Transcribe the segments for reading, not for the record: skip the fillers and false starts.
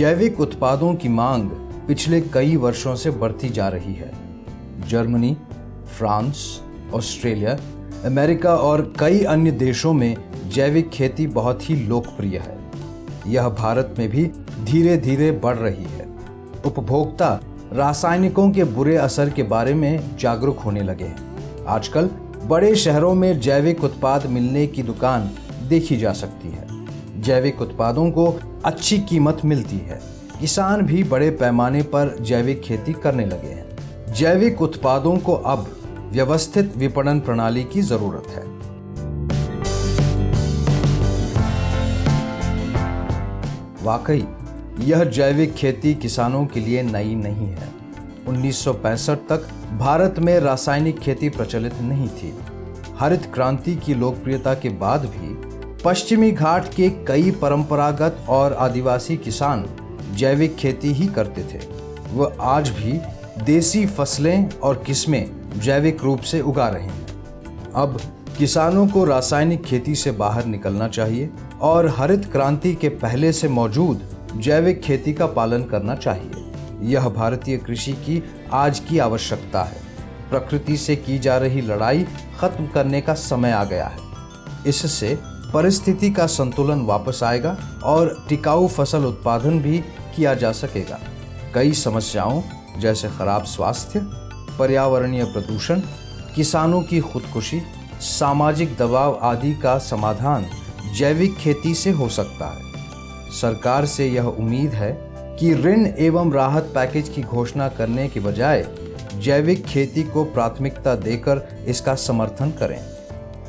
जैविक उत्पादों की मांग पिछले कई वर्षों से बढ़ती जा रही है। जर्मनी, फ्रांस, ऑस्ट्रेलिया, अमेरिका और कई अन्य देशों में जैविक खेती बहुत ही लोकप्रिय है। यह भारत में भी धीरे धीरे बढ़ रही है। उपभोक्ता रासायनिकों के बुरे असर के बारे में जागरूक होने लगे हैं। आजकल बड़े शहरों में जैविक उत्पाद मिलने की दुकान देखी जा सकती है। जैविक उत्पादों को अच्छी कीमत मिलती है। किसान भी बड़े पैमाने पर जैविक खेती करने लगे हैं। जैविक उत्पादों को अब व्यवस्थित विपणन प्रणाली की जरूरत है। वाकई यह जैविक खेती किसानों के लिए नई नहीं है। 1965 तक भारत में रासायनिक खेती प्रचलित नहीं थी। हरित क्रांति की लोकप्रियता के बाद भी पश्चिमी घाट के कई परंपरागत और आदिवासी किसान जैविक खेती ही करते थे। वह आज भी देसी फसलें और किस्में जैविक रूप से उगा रहे हैं। अब किसानों को रासायनिक खेती से बाहर निकलना चाहिए और हरित क्रांति के पहले से मौजूद जैविक खेती का पालन करना चाहिए। यह भारतीय कृषि की आज की आवश्यकता है। प्रकृति से की जा रही लड़ाई खत्म करने का समय आ गया है। इससे परिस्थिति का संतुलन वापस आएगा और टिकाऊ फसल उत्पादन भी किया जा सकेगा। कई समस्याओं जैसे खराब स्वास्थ्य, पर्यावरणीय प्रदूषण, किसानों की खुदकुशी, सामाजिक दबाव आदि का समाधान जैविक खेती से हो सकता है। सरकार से यह उम्मीद है कि ऋण एवं राहत पैकेज की घोषणा करने के बजाय जैविक खेती को प्राथमिकता देकर इसका समर्थन करें।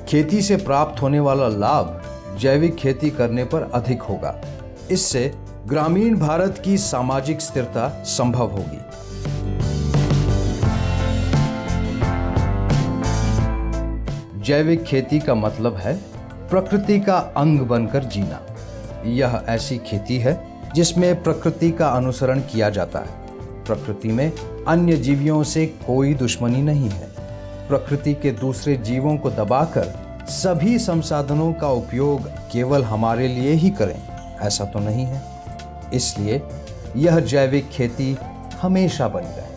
खेती से प्राप्त होने वाला लाभ जैविक खेती करने पर अधिक होगा। इससे ग्रामीण भारत की सामाजिक स्थिरता संभव होगी। जैविक खेती का मतलब है प्रकृति का अंग बनकर जीना। यह ऐसी खेती है जिसमें प्रकृति का अनुसरण किया जाता है। प्रकृति में अन्य जीवियों से कोई दुश्मनी नहीं है। प्रकृति के दूसरे जीवों को दबाकर सभी संसाधनों का उपयोग केवल हमारे लिए ही करें, ऐसा तो नहीं है। इसलिए यह जैविक खेती हमेशा बनी रहे।